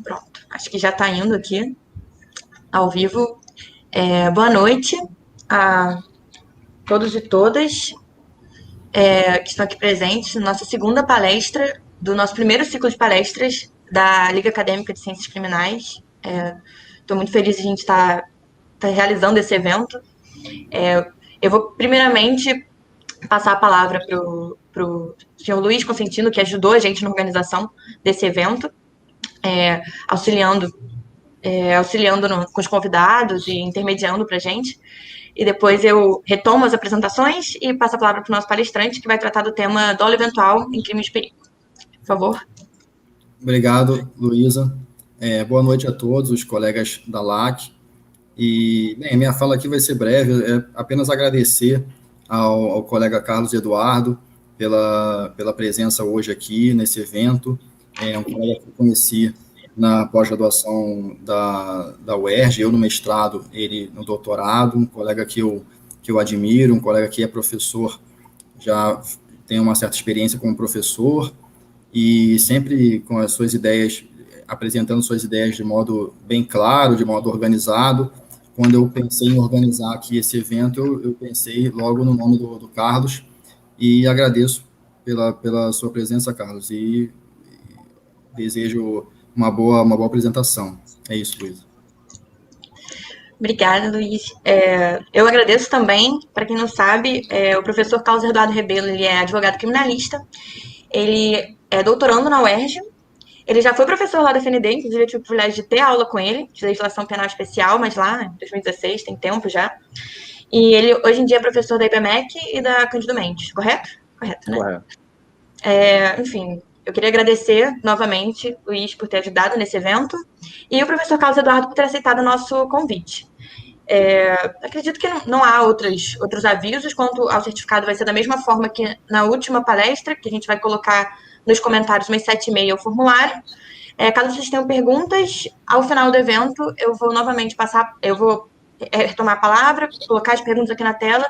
Pronto, acho que já está indo aqui, ao vivo. Boa noite a todos e todas que estão aqui presentes na nossa segunda palestra do nosso primeiro ciclo de palestras da Liga Acadêmica de Ciências Criminais. Estou muito feliz de a gente estar realizando esse evento. Eu vou, primeiramente, passar a palavra para o senhor Luiz Consentino, que ajudou a gente na organização desse evento, auxiliando com os convidados e intermediando para a gente. E depois eu retomo as apresentações e passo a palavra para o nosso palestrante, que vai tratar do tema dolo eventual em crimes de perigo. Por favor. Obrigado, Luísa. Boa noite a todos os colegas da LAC. E, bem, minha fala aqui vai ser breve, apenas agradecer ao colega Carlos Eduardo pela presença hoje aqui nesse evento. É um colega que eu conheci na pós-graduação da UERJ, eu no mestrado, ele no doutorado, um colega que eu admiro, um colega que é professor, já tem uma certa experiência como professor, e sempre com as suas ideias, apresentando suas ideias de modo bem claro, de modo organizado. Quando eu pensei em organizar aqui esse evento, eu pensei logo no nome do Carlos, e agradeço pela sua presença, Carlos, e desejo uma boa apresentação. É isso, Luísa. Obrigada, Luiz. Eu agradeço também, para quem não sabe, o professor Carlos Eduardo Rebelo, ele é advogado criminalista, ele é doutorando na UERJ, ele já foi professor lá da FND, inclusive eu tive o privilégio de ter aula com ele, de legislação penal especial, mas lá em 2016, tem tempo já. E ele hoje em dia é professor da IBMEC e da Cândido Mendes, correto? Correto, né? Correto. Enfim, eu queria agradecer novamente, Luiz, por ter ajudado nesse evento, e o professor Carlos Eduardo por ter aceitado o nosso convite. Acredito que não há outros avisos quanto ao certificado, vai ser da mesma forma que na última palestra, que a gente vai colocar nos comentários umas 7h30 o formulário. Caso vocês tenham perguntas, ao final do evento, eu vou novamente retomar a palavra, colocar as perguntas aqui na tela,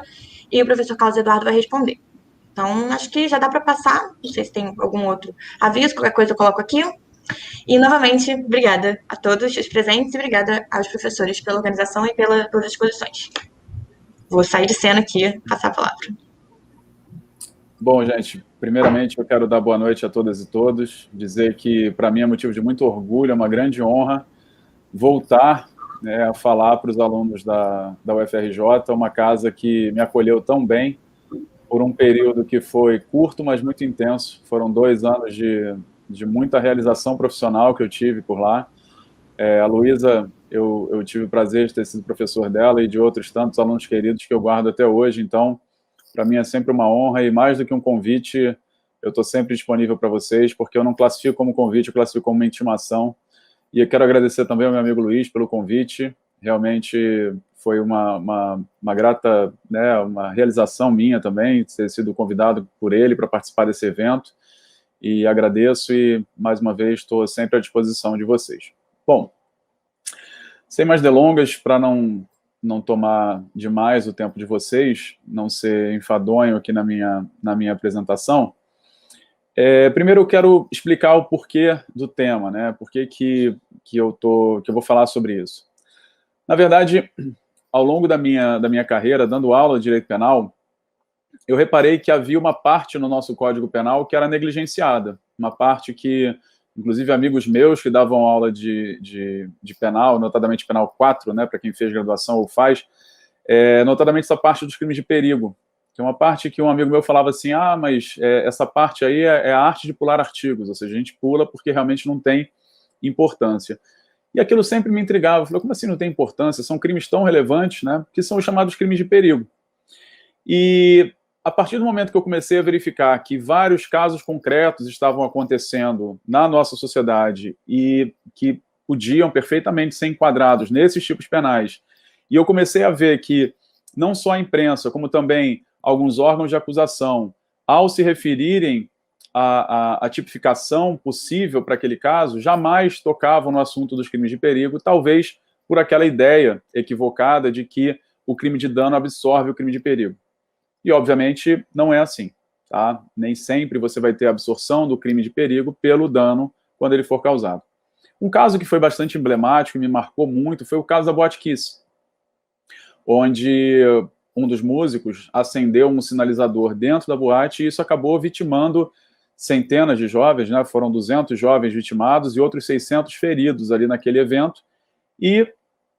e o professor Carlos Eduardo vai responder. Então, acho que já dá para passar, não sei se tem algum outro aviso, qualquer coisa eu coloco aqui. E, novamente, obrigada a todos os presentes e obrigada aos professores pela organização e pelas exposições. Vou sair de cena aqui, passar a palavra. Bom, gente, primeiramente eu quero dar boa noite a todas e todos, dizer que para mim é motivo de muito orgulho, é uma grande honra voltar a falar para os alunos da UFRJ, uma casa que me acolheu tão bem por um período que foi curto, mas muito intenso. Foram 2 anos de muita realização profissional que eu tive por lá. A Luísa, eu tive o prazer de ter sido professor dela e de outros tantos alunos queridos que eu guardo até hoje, então, para mim é sempre uma honra, e mais do que um convite, eu estou sempre disponível para vocês, porque eu não classifico como convite, eu classifico como uma intimação. E eu quero agradecer também ao meu amigo Luiz pelo convite, realmente foi uma grata, uma realização minha também, ter sido convidado por ele para participar desse evento, e agradeço e, mais uma vez, estou sempre à disposição de vocês. Bom, sem mais delongas, para não tomar demais o tempo de vocês, não ser enfadonho aqui na minha apresentação, primeiro eu quero explicar o porquê do tema, por que eu vou falar sobre isso. Na verdade, ao longo da minha carreira, dando aula de direito penal, eu reparei que havia uma parte no nosso Código Penal que era negligenciada, uma parte que, inclusive, amigos meus que davam aula de penal, notadamente penal 4, para quem fez graduação ou faz, notadamente essa parte dos crimes de perigo, que é uma parte que um amigo meu falava assim, mas essa parte aí é a arte de pular artigos, ou seja, a gente pula porque realmente não tem importância. E aquilo sempre me intrigava, eu falei, como assim não tem importância? São crimes tão relevantes, que são os chamados crimes de perigo. E a partir do momento que eu comecei a verificar que vários casos concretos estavam acontecendo na nossa sociedade e que podiam perfeitamente ser enquadrados nesses tipos penais, e eu comecei a ver que não só a imprensa, como também alguns órgãos de acusação, ao se referirem à tipificação possível para aquele caso, jamais tocavam no assunto dos crimes de perigo, talvez por aquela ideia equivocada de que o crime de dano absorve o crime de perigo. E, obviamente, não é assim, tá? Nem sempre você vai ter absorção do crime de perigo pelo dano quando ele for causado. Um caso que foi bastante emblemático e me marcou muito foi o caso da Boate Kiss, onde um dos músicos acendeu um sinalizador dentro da boate e isso acabou vitimando centenas de jovens, né? Foram 200 jovens vitimados e outros 600 feridos ali naquele evento. E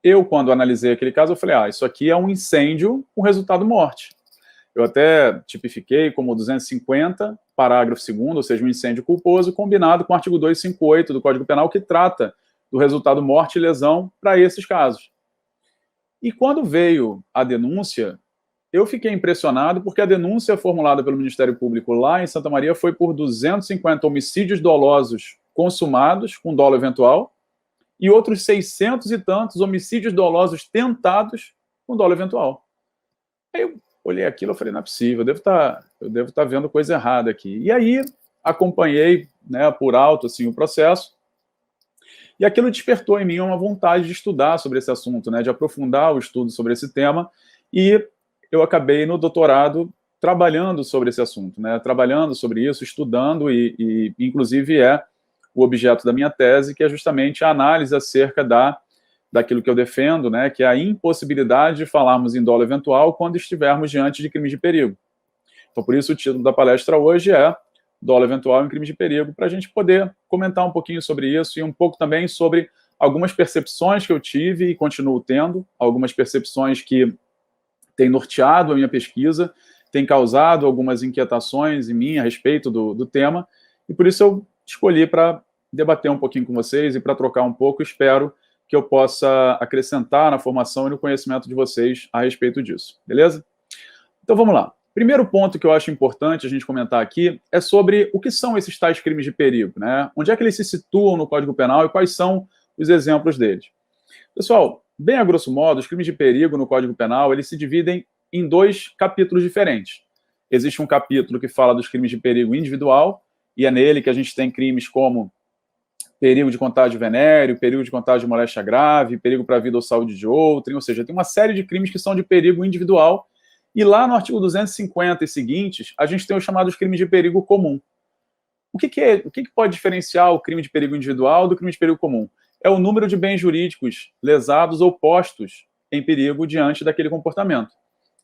eu, quando analisei aquele caso, eu falei, isso aqui é um incêndio com resultado morte. Eu até tipifiquei como 250, parágrafo 2º, ou seja, um incêndio culposo, combinado com o artigo 258 do Código Penal, que trata do resultado morte e lesão para esses casos. E quando veio a denúncia, eu fiquei impressionado porque a denúncia formulada pelo Ministério Público lá em Santa Maria foi por 250 homicídios dolosos consumados com dolo eventual e outros 600 e tantos homicídios dolosos tentados com dolo eventual. Aí eu olhei aquilo e falei, não é possível, eu devo estar vendo coisa errada aqui. E aí acompanhei, né, por alto assim, o processo e aquilo despertou em mim uma vontade de estudar sobre esse assunto, né, de aprofundar o estudo sobre esse tema e eu acabei no doutorado trabalhando sobre esse assunto, né, trabalhando sobre isso, estudando e inclusive o objeto da minha tese, que é justamente a análise acerca daquilo que eu defendo, né, que é a impossibilidade de falarmos em dolo eventual quando estivermos diante de crimes de perigo. Então, por isso, o título da palestra hoje é Dolo Eventual em Crimes de Perigo, para a gente poder comentar um pouquinho sobre isso e um pouco também sobre algumas percepções que eu tive e continuo tendo, algumas percepções que têm norteado a minha pesquisa, têm causado algumas inquietações em mim a respeito do tema, e por isso eu escolhi para debater um pouquinho com vocês e para trocar um pouco, espero que eu possa acrescentar na formação e no conhecimento de vocês a respeito disso, beleza? Então vamos lá. Primeiro ponto que eu acho importante a gente comentar aqui é sobre o que são esses tais crimes de perigo, né? Onde é que eles se situam no Código Penal e quais são os exemplos deles. Pessoal, bem a grosso modo, os crimes de perigo no Código Penal, eles se dividem em 2 capítulos diferentes. Existe um capítulo que fala dos crimes de perigo individual, e é nele que a gente tem crimes como perigo de contágio venéreo, perigo de contágio de moléstia grave, perigo para a vida ou saúde de outrem, ou seja, tem uma série de crimes que são de perigo individual, e lá no artigo 250 e seguintes, a gente tem os chamados crimes de perigo comum. O que pode diferenciar o crime de perigo individual do crime de perigo comum? É o número de bens jurídicos lesados ou postos em perigo diante daquele comportamento.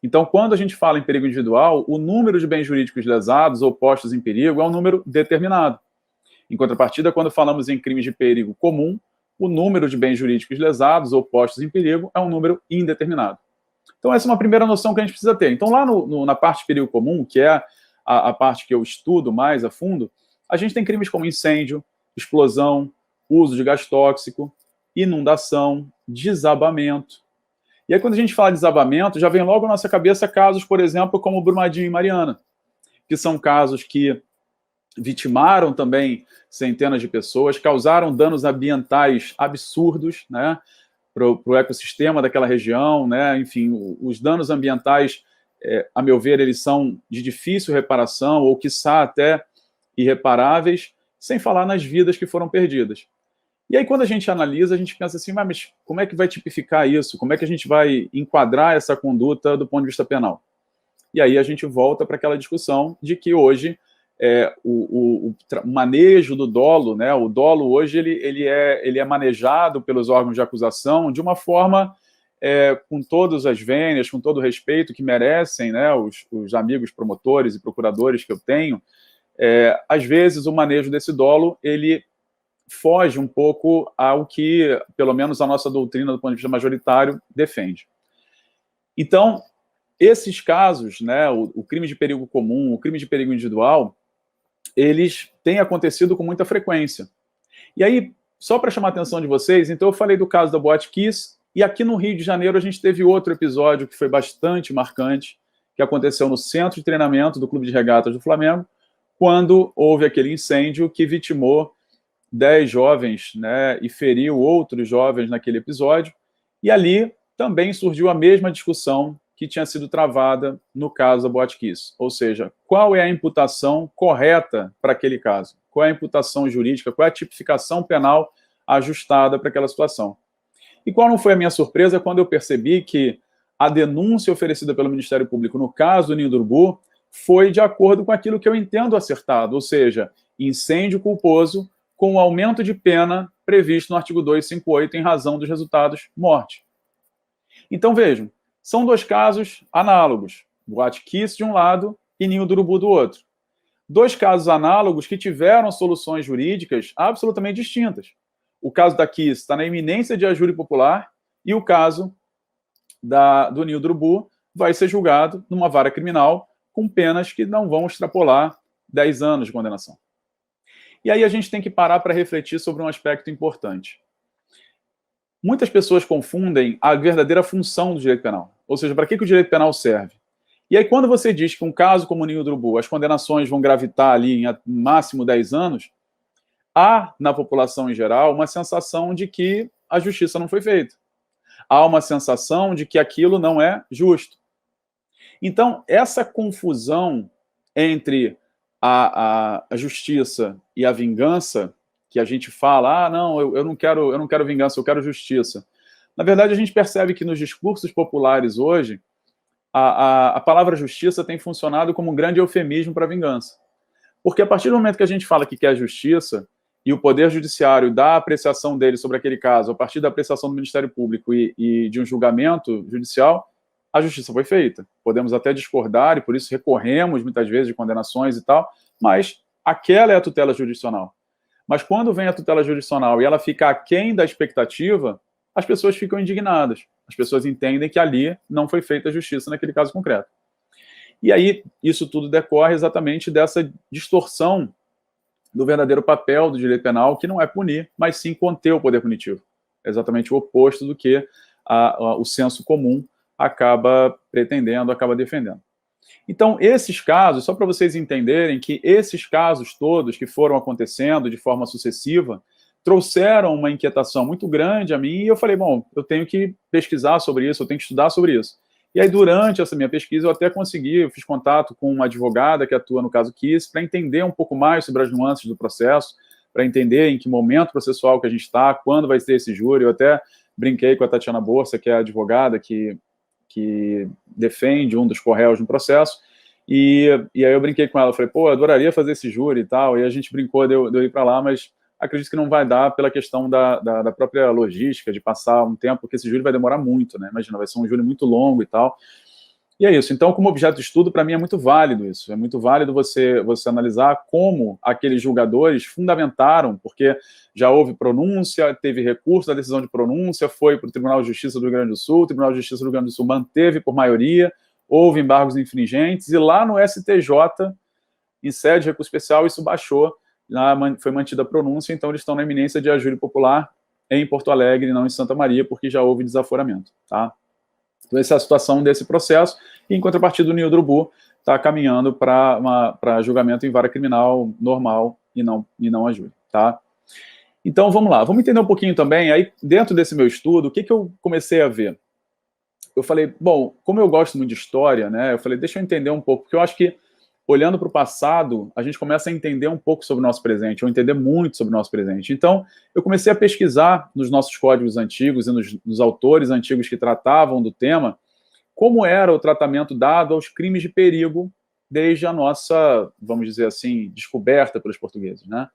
Então, quando a gente fala em perigo individual, o número de bens jurídicos lesados ou postos em perigo é um número determinado. Em contrapartida, quando falamos em crimes de perigo comum, o número de bens jurídicos lesados ou postos em perigo é um número indeterminado. Então, essa é uma primeira noção que a gente precisa ter. Então, lá na parte de perigo comum, que é a parte que eu estudo mais a fundo, a gente tem crimes como incêndio, explosão, uso de gás tóxico, inundação, desabamento. E aí, quando a gente fala de desabamento, já vem logo à nossa cabeça casos, por exemplo, como Brumadinho e Mariana, que são casos que vitimaram também centenas de pessoas, causaram danos ambientais absurdos, né, para o ecossistema daquela região, né, enfim, os danos ambientais, a meu ver, eles são de difícil reparação, ou quiçá até irreparáveis, sem falar nas vidas que foram perdidas. E aí, quando a gente analisa, a gente pensa assim, mas como é que vai tipificar isso? Como é que a gente vai enquadrar essa conduta do ponto de vista penal? E aí a gente volta para aquela discussão de que hoje o manejo do dolo, né? O dolo hoje ele é manejado pelos órgãos de acusação de uma forma com todas as vênias, com todo o respeito que merecem, né? Os amigos promotores e procuradores que eu tenho. Às vezes o manejo desse dolo ele foge um pouco ao que, pelo menos, a nossa doutrina, do ponto de vista majoritário, defende. Então, esses casos, né, o crime de perigo comum, o crime de perigo individual, eles têm acontecido com muita frequência. E aí, só para chamar a atenção de vocês, então eu falei do caso da Boate Kiss, e aqui no Rio de Janeiro a gente teve outro episódio que foi bastante marcante, que aconteceu no centro de treinamento do Clube de Regatas do Flamengo, quando houve aquele incêndio que vitimou 10 jovens, né, e feriu outros jovens naquele episódio, e ali também surgiu a mesma discussão que tinha sido travada no caso da Boate Kiss, ou seja, qual é a imputação correta para aquele caso? Qual é a imputação jurídica? Qual é a tipificação penal ajustada para aquela situação? E qual não foi a minha surpresa quando eu percebi que a denúncia oferecida pelo Ministério Público no caso do Ninho do Urubu foi de acordo com aquilo que eu entendo acertado, ou seja, incêndio culposo com um aumento de pena previsto no artigo 258 em razão dos resultados morte. Então, vejam, são dois casos análogos, Boate Kiss de um lado e Ninho do Urubu do outro. Dois casos análogos que tiveram soluções jurídicas absolutamente distintas. O caso da Kiss está na iminência de ajúri popular e o caso do Ninho do Urubu vai ser julgado numa vara criminal com penas que não vão extrapolar 10 anos de condenação. E aí a gente tem que parar para refletir sobre um aspecto importante. Muitas pessoas confundem a verdadeira função do direito penal. Ou seja, para que o direito penal serve? E aí, quando você diz que um caso como o Ninho do Urubu, as condenações vão gravitar ali em máximo 10 anos, há, na população em geral, uma sensação de que a justiça não foi feita. Há uma sensação de que aquilo não é justo. Então, essa confusão entre a justiça e a vingança, que a gente fala, não, eu não quero vingança, eu quero justiça. Na verdade, a gente percebe que nos discursos populares hoje, a palavra justiça tem funcionado como um grande eufemismo para a vingança. Porque a partir do momento que a gente fala que quer justiça, e o Poder Judiciário dá a apreciação dele sobre aquele caso, a partir da apreciação do Ministério Público e de um julgamento judicial, a justiça foi feita. Podemos até discordar, e por isso recorremos muitas vezes de condenações e tal, mas aquela é a tutela jurisdicional. Mas quando vem a tutela jurisdicional e ela fica aquém da expectativa, as pessoas ficam indignadas. As pessoas entendem que ali não foi feita a justiça naquele caso concreto. E aí, isso tudo decorre exatamente dessa distorção do verdadeiro papel do direito penal, que não é punir, mas sim conter o poder punitivo. É exatamente o oposto do que o senso comum acaba pretendendo, acaba defendendo. Então, esses casos, só para vocês entenderem que esses casos todos que foram acontecendo de forma sucessiva, trouxeram uma inquietação muito grande a mim, e eu falei, bom, eu tenho que pesquisar sobre isso, eu tenho que estudar sobre isso. E aí, durante essa minha pesquisa, eu até eu fiz contato com uma advogada que atua no caso Kiss, para entender um pouco mais sobre as nuances do processo, para entender em que momento processual que a gente está, quando vai ter esse júri. Eu até brinquei com a Tatiana Borsa, que é a advogada que defende um dos corréus no processo, e aí eu brinquei com ela, falei, pô, eu adoraria fazer esse júri e tal, e a gente brincou de eu ir para lá, mas acredito que não vai dar pela questão da própria logística, de passar um tempo, porque esse júri vai demorar muito, né? Imagina, vai ser um júri muito longo e tal. E é isso. Então, como objeto de estudo, para mim é muito válido isso. É muito válido você analisar como aqueles julgadores fundamentaram, porque já houve pronúncia, teve recurso da decisão de pronúncia, foi para o Tribunal de Justiça do Rio Grande do Sul, o Tribunal de Justiça do Rio Grande do Sul manteve por maioria, houve embargos infringentes, e lá no STJ, em sede de recurso especial, isso baixou, foi mantida a pronúncia, então eles estão na iminência de ajúri popular em Porto Alegre, não em Santa Maria, porque já houve desaforamento, tá? Então, essa é a situação desse processo, e em contrapartida, o Ninho do Urubu está caminhando para julgamento em vara criminal normal e não a júri, tá? Então, vamos lá, vamos entender um pouquinho também, aí, dentro desse meu estudo, o que eu comecei a ver? Eu falei, bom, como eu gosto muito de história, né, eu falei, deixa eu entender um pouco, porque eu acho que olhando para o passado, a gente começa a entender um pouco sobre o nosso presente, ou entender muito sobre o nosso presente. Então, eu comecei a pesquisar nos nossos códigos antigos e nos autores antigos que tratavam do tema, como era o tratamento dado aos crimes de perigo desde a nossa, vamos dizer assim, descoberta pelos portugueses, né?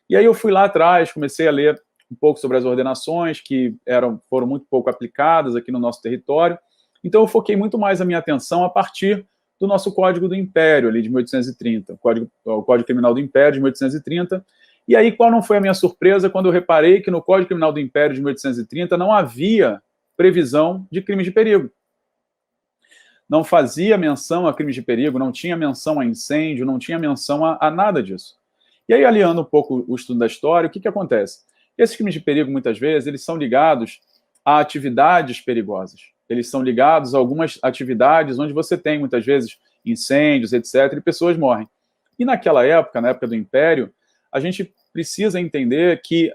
E aí eu fui lá atrás, comecei a ler um pouco sobre as ordenações que foram muito pouco aplicadas aqui no nosso território. Então, eu foquei muito mais a minha atenção a partir do nosso Código do Império, ali de 1830, o Código Criminal do Império de 1830. E aí, qual não foi a minha surpresa quando eu reparei que no Código Criminal do Império de 1830 não havia previsão de crimes de perigo. Não fazia menção a crimes de perigo, não tinha menção a incêndio, não tinha menção a nada disso. E aí, aliando um pouco o estudo da história, o que acontece? Esses crimes de perigo, muitas vezes, eles são ligados a atividades perigosas. Eles são ligados a algumas atividades onde você tem, muitas vezes, incêndios, etc., e pessoas morrem. E naquela época, na época do Império, a gente precisa entender que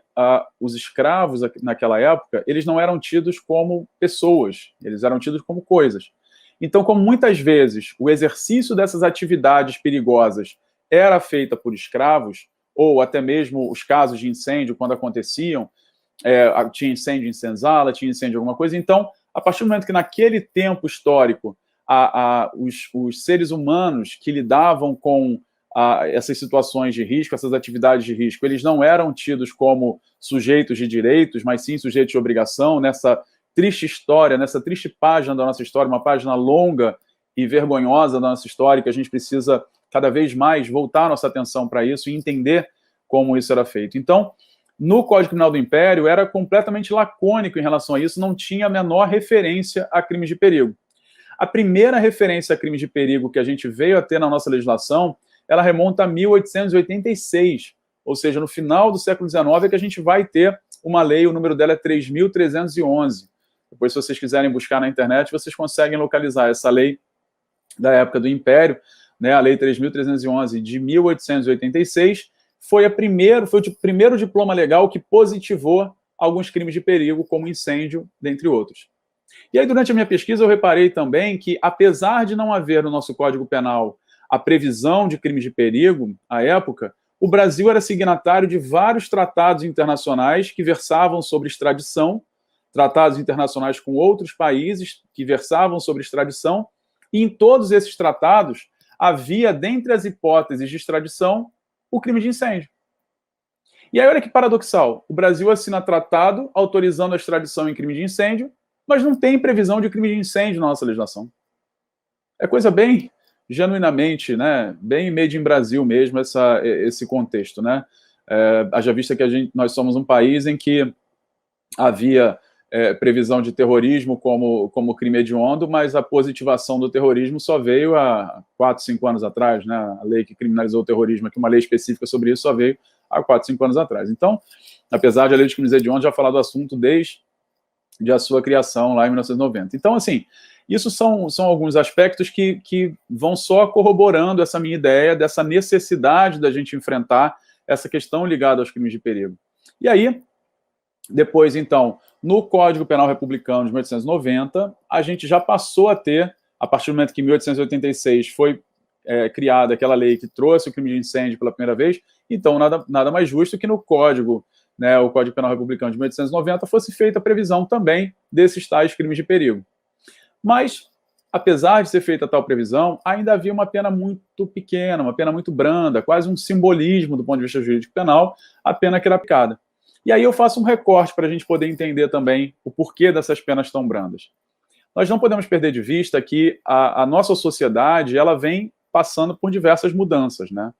os escravos, naquela época, eles não eram tidos como pessoas, eles eram tidos como coisas. Então, como muitas vezes o exercício dessas atividades perigosas era feita por escravos, ou até mesmo os casos de incêndio, quando aconteciam, tinha incêndio em senzala, tinha incêndio em alguma coisa, então, a partir do momento que naquele tempo histórico os seres humanos que lidavam com essas situações de risco, essas atividades de risco, eles não eram tidos como sujeitos de direitos, mas sim sujeitos de obrigação, nessa triste história, nessa triste página da nossa história, uma página longa e vergonhosa da nossa história, que a gente precisa cada vez mais voltar nossa atenção para isso e entender como isso era feito. Então, no Código Criminal do Império, era completamente lacônico em relação a isso, não tinha a menor referência a crimes de perigo. A primeira referência a crimes de perigo que a gente veio a ter na nossa legislação, ela remonta a 1886, ou seja, no final do século XIX é que a gente vai ter uma lei, o número dela é 3.311. Depois, se vocês quiserem buscar na internet, vocês conseguem localizar essa lei da época do Império, né, a lei 3.311 de 1886, foi o primeiro diploma legal que positivou alguns crimes de perigo, como incêndio, dentre outros. E aí, durante a minha pesquisa, eu reparei também que, apesar de não haver no nosso Código Penal a previsão de crimes de perigo, à época, o Brasil era signatário de vários tratados internacionais que versavam sobre extradição, tratados internacionais com outros países que versavam sobre extradição, e em todos esses tratados havia, dentre as hipóteses de extradição, o crime de incêndio. E aí, olha que paradoxal, o Brasil assina tratado autorizando a extradição em crime de incêndio, mas não tem previsão de crime de incêndio na nossa legislação. É coisa bem genuinamente, né, bem made in Brasil mesmo, esse contexto, né? Haja vista que nós somos um país em que havia previsão de terrorismo como crime hediondo, mas a positivação do terrorismo só veio há 4, 5 anos atrás, né? A lei que criminalizou o terrorismo, aqui uma lei específica sobre isso, só veio há 4, 5 anos atrás. Então, apesar de a lei de crimes hediondos já falar do assunto desde a sua criação lá em 1990. Então, assim, isso são alguns aspectos que vão só corroborando essa minha ideia dessa necessidade da gente enfrentar essa questão ligada aos crimes de perigo. E aí, depois, então, no Código Penal Republicano de 1890, a gente já passou a ter, a partir do momento que em 1886 foi criada aquela lei que trouxe o crime de incêndio pela primeira vez, então nada mais justo que no Código, né, o Código Penal Republicano de 1890, fosse feita a previsão também desses tais crimes de perigo. Mas, apesar de ser feita tal previsão, ainda havia uma pena muito pequena, uma pena muito branda, quase um simbolismo do ponto de vista jurídico penal, a pena que era aplicada. E aí eu faço um recorte para a gente poder entender também o porquê dessas penas tão brandas. Nós não podemos perder de vista que a nossa sociedade ela vem passando por diversas mudanças, né?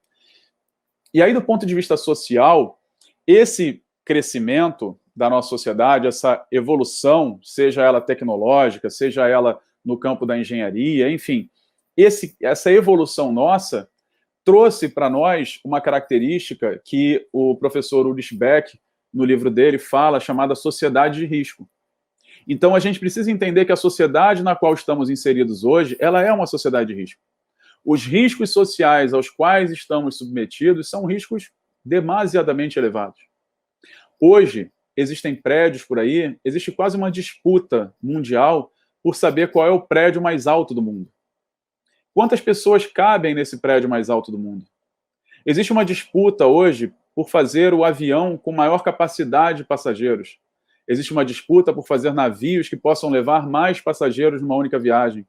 E aí, do ponto de vista social, esse crescimento da nossa sociedade, essa evolução, seja ela tecnológica, seja ela no campo da engenharia, enfim, essa evolução nossa trouxe para nós uma característica que o professor Ulrich Beck, no livro dele, fala, chamada sociedade de risco. Então, a gente precisa entender que a sociedade na qual estamos inseridos hoje, ela é uma sociedade de risco. Os riscos sociais aos quais estamos submetidos são riscos demasiadamente elevados. Hoje, existem prédios por aí, existe quase uma disputa mundial por saber qual é o prédio mais alto do mundo. Quantas pessoas cabem nesse prédio mais alto do mundo? Existe uma disputa hoje por fazer o avião com maior capacidade de passageiros. Existe uma disputa por fazer navios que possam levar mais passageiros numa única viagem.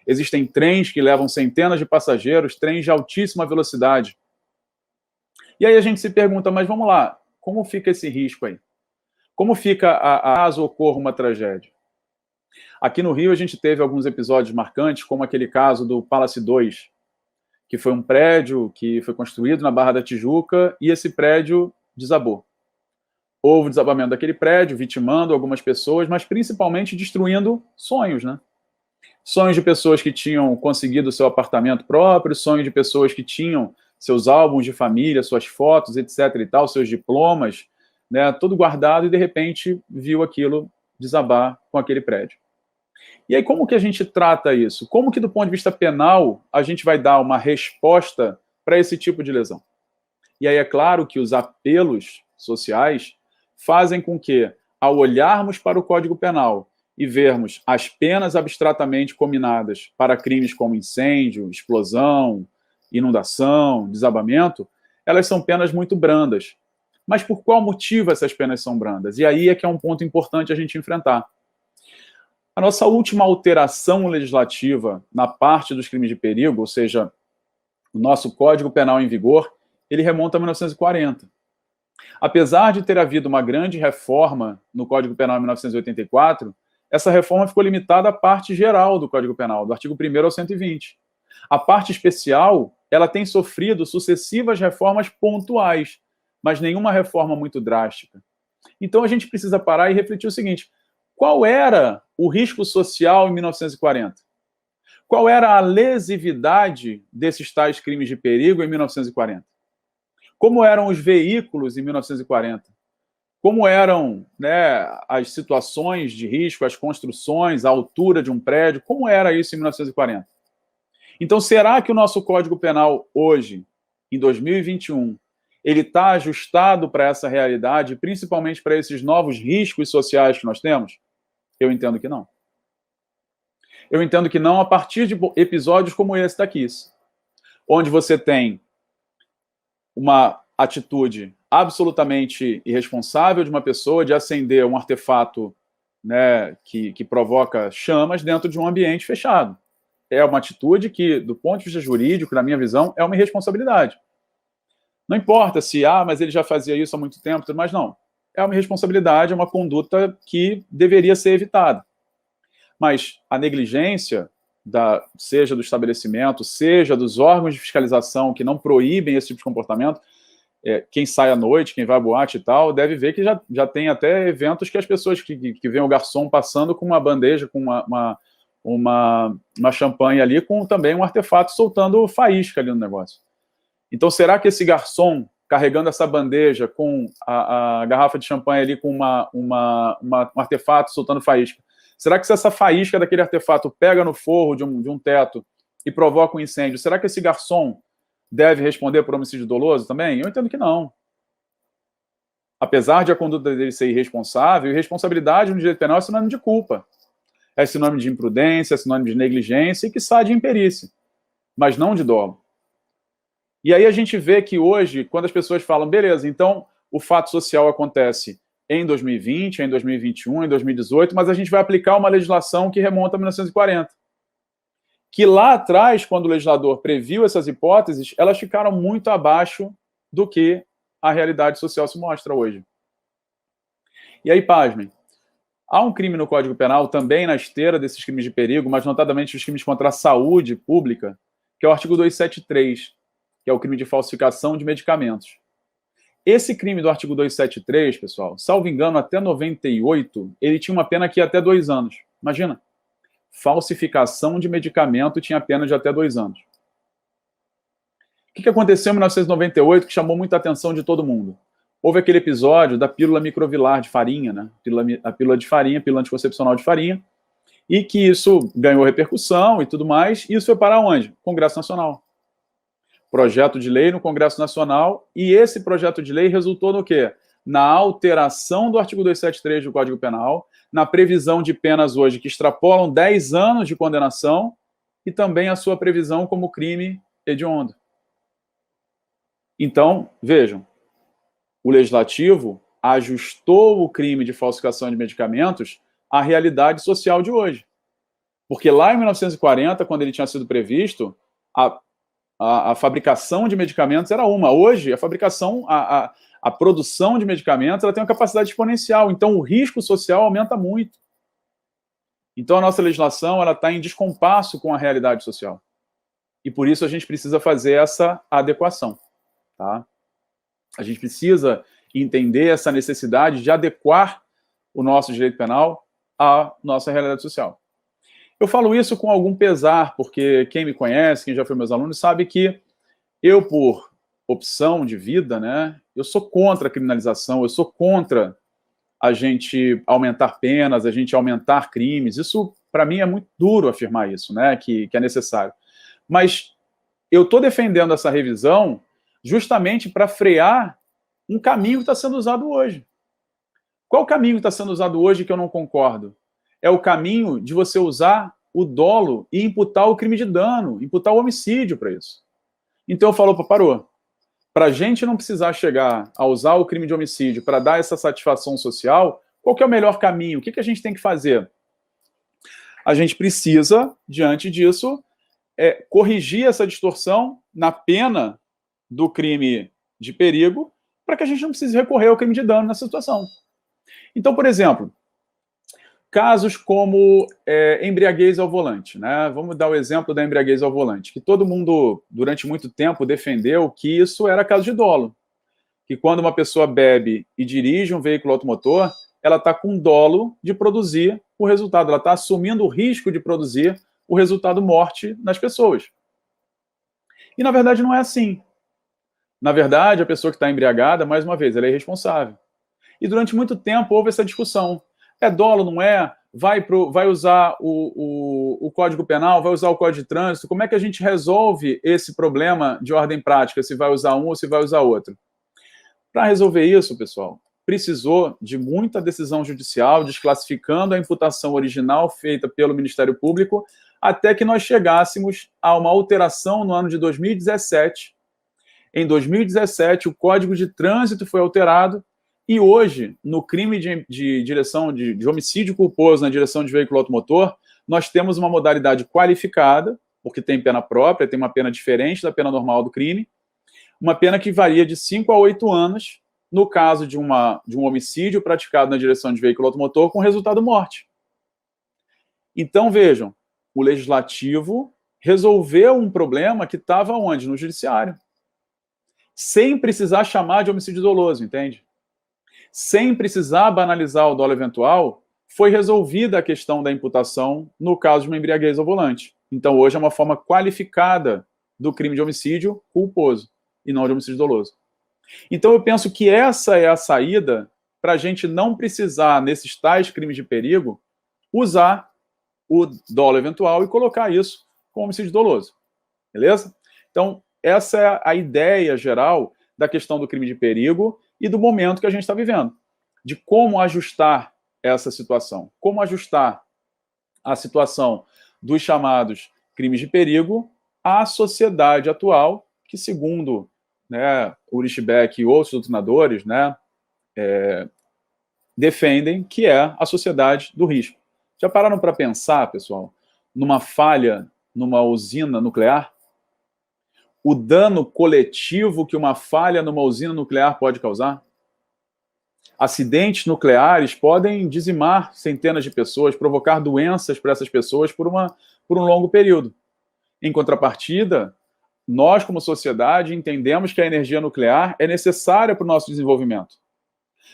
Existem trens que levam centenas de passageiros, trens de altíssima velocidade. E aí a gente se pergunta, mas vamos lá, como fica esse risco aí? Como fica caso ocorra uma tragédia? Aqui no Rio a gente teve alguns episódios marcantes, como aquele caso do Palace 2, que foi um prédio que foi construído na Barra da Tijuca e esse prédio desabou. Houve o desabamento daquele prédio, vitimando algumas pessoas, mas principalmente destruindo sonhos, né? Sonhos de pessoas que tinham conseguido seu apartamento próprio, sonhos de pessoas que tinham seus álbuns de família, suas fotos, etc. e tal, seus diplomas, né, tudo guardado, e de repente viu aquilo desabar com aquele prédio. E aí como que a gente trata isso? Como que do ponto de vista penal a gente vai dar uma resposta para esse tipo de lesão? E aí é claro que os apelos sociais fazem com que, ao olharmos para o Código Penal e vermos as penas abstratamente cominadas para crimes como incêndio, explosão, inundação, desabamento, elas são penas muito brandas. Mas por qual motivo essas penas são brandas? E aí é que é um ponto importante a gente enfrentar. A nossa última alteração legislativa na parte dos crimes de perigo, ou seja, o nosso Código Penal em vigor, ele remonta a 1940. Apesar de ter havido uma grande reforma no Código Penal em 1984, essa reforma ficou limitada à parte geral do Código Penal, do artigo 1º ao 120. A parte especial, ela tem sofrido sucessivas reformas pontuais, mas nenhuma reforma muito drástica. Então a gente precisa parar e refletir o seguinte: qual era o risco social em 1940? Qual era a lesividade desses tais crimes de perigo em 1940? Como eram os veículos em 1940? Como eram, né, as situações de risco, as construções, a altura de um prédio? Como era isso em 1940? Então, será que o nosso Código Penal hoje, em 2021, ele está ajustado para essa realidade, principalmente para esses novos riscos sociais que nós temos? Eu entendo que não. Eu entendo que não a partir de episódios como esse daqui, onde você tem uma atitude absolutamente irresponsável de uma pessoa de acender um artefato, né, que provoca chamas dentro de um ambiente fechado. É uma atitude que, do ponto de vista jurídico, na minha visão, é uma irresponsabilidade. Não importa se, mas ele já fazia isso há muito tempo, mas não. É uma irresponsabilidade, é uma conduta que deveria ser evitada. Mas a negligência, seja do estabelecimento, seja dos órgãos de fiscalização que não proíbem esse tipo de comportamento, quem sai à noite, quem vai à boate e tal, deve ver que já tem até eventos que as pessoas que veem o garçom passando com uma bandeja, com uma champanhe ali, com também um artefato soltando faísca ali no negócio. Então, será que esse garçom, carregando essa bandeja com a garrafa de champanhe ali com um artefato soltando faísca, será que se essa faísca daquele artefato pega no forro de um teto e provoca um incêndio, será que esse garçom deve responder por homicídio doloso também? Eu entendo que não. Apesar de a conduta dele ser irresponsável, irresponsabilidade no direito penal é sinônimo de culpa. É sinônimo de imprudência, é sinônimo de negligência e, quiçá, de imperícia, mas não de dolo. E aí a gente vê que hoje, quando as pessoas falam, beleza, então o fato social acontece em 2020, em 2021, em 2018, mas a gente vai aplicar uma legislação que remonta a 1940. Que lá atrás, quando o legislador previu essas hipóteses, elas ficaram muito abaixo do que a realidade social se mostra hoje. E aí, pasmem, há um crime no Código Penal, também na esteira desses crimes de perigo, mas notadamente os crimes contra a saúde pública, que é o artigo 273, que é o crime de falsificação de medicamentos. Esse crime do artigo 273, pessoal, salvo engano, até 98, ele tinha uma pena que ia até 2 anos. Imagina. Falsificação de medicamento tinha pena de até 2 anos. O que aconteceu em 1998 que chamou muita atenção de todo mundo? Houve aquele episódio da pílula microvilar de farinha, né? A pílula de farinha, pílula anticoncepcional de farinha, e que isso ganhou repercussão e tudo mais, e isso foi para onde? Congresso Nacional. Projeto de lei no Congresso Nacional, e esse projeto de lei resultou no quê? Na alteração do artigo 273 do Código Penal, na previsão de penas hoje que extrapolam 10 anos de condenação e também a sua previsão como crime hediondo. Então, vejam, o Legislativo ajustou o crime de falsificação de medicamentos à realidade social de hoje. Porque lá em 1940, quando ele tinha sido previsto, a fabricação de medicamentos era uma. Hoje, a fabricação, a produção de medicamentos, ela tem uma capacidade exponencial. Então, o risco social aumenta muito. Então, a nossa legislação está em descompasso com a realidade social. E, por isso, a gente precisa fazer essa adequação. Tá? A gente precisa entender essa necessidade de adequar o nosso direito penal à nossa realidade social. Eu falo isso com algum pesar, porque quem me conhece, quem já foi meus alunos, sabe que eu, por opção de vida, né, eu sou contra a criminalização, eu sou contra a gente aumentar penas, a gente aumentar crimes. Isso, para mim, é muito duro afirmar isso, né, que é necessário. Mas eu estou defendendo essa revisão justamente para frear um caminho que está sendo usado hoje. Qual o caminho que está sendo usado hoje que eu não concordo? É o caminho de você usar o dolo e imputar o crime de dano, imputar o homicídio para isso. Então eu falo, parou. Para a gente não precisar chegar a usar o crime de homicídio para dar essa satisfação social, qual que é o melhor caminho? O que a gente tem que fazer? A gente precisa, diante disso, corrigir essa distorção na pena do crime de perigo para que a gente não precise recorrer ao crime de dano nessa situação. Então, por exemplo, casos como embriaguez ao volante, né? Vamos dar o exemplo da embriaguez ao volante, que todo mundo, durante muito tempo, defendeu que isso era caso de dolo. Que quando uma pessoa bebe e dirige um veículo automotor, ela está com dolo de produzir o resultado, ela está assumindo o risco de produzir o resultado morte nas pessoas. E, na verdade, não é assim. Na verdade, a pessoa que está embriagada, mais uma vez, ela é irresponsável. E durante muito tempo houve essa discussão. É dolo, não é? Vai usar o Código Penal, vai usar o Código de Trânsito? Como é que a gente resolve esse problema de ordem prática, se vai usar um ou se vai usar outro? Para resolver isso, pessoal, precisou de muita decisão judicial, desclassificando a imputação original feita pelo Ministério Público, até que nós chegássemos a uma alteração no ano de 2017. Em 2017, o Código de Trânsito foi alterado, e hoje, no crime de homicídio culposo na direção de veículo automotor, nós temos uma modalidade qualificada, porque tem pena própria, tem uma pena diferente da pena normal do crime, uma pena que varia de 5 a 8 anos, no caso de um homicídio praticado na direção de veículo automotor com resultado morte. Então, vejam, o Legislativo resolveu um problema que estava onde? No Judiciário. Sem precisar chamar de homicídio doloso, entende? Sem precisar banalizar o dolo eventual, foi resolvida a questão da imputação no caso de uma embriaguez ao volante. Então, hoje é uma forma qualificada do crime de homicídio culposo e não de homicídio doloso. Então, eu penso que essa é a saída para a gente não precisar, nesses tais crimes de perigo, usar o dolo eventual e colocar isso como homicídio doloso. Beleza? Então, essa é a ideia geral da questão do crime de perigo e do momento que a gente está vivendo, de como ajustar essa situação, como ajustar a situação dos chamados crimes de perigo à sociedade atual, que segundo Ulrich Beck e outros doutrinadores defendem que é a sociedade do risco. Já pararam para pensar, pessoal, numa falha numa usina nuclear? O dano coletivo que uma falha numa usina nuclear pode causar? Acidentes nucleares podem dizimar centenas de pessoas, provocar doenças para essas pessoas por um longo período. Em contrapartida, nós, como sociedade, entendemos que a energia nuclear é necessária para o nosso desenvolvimento.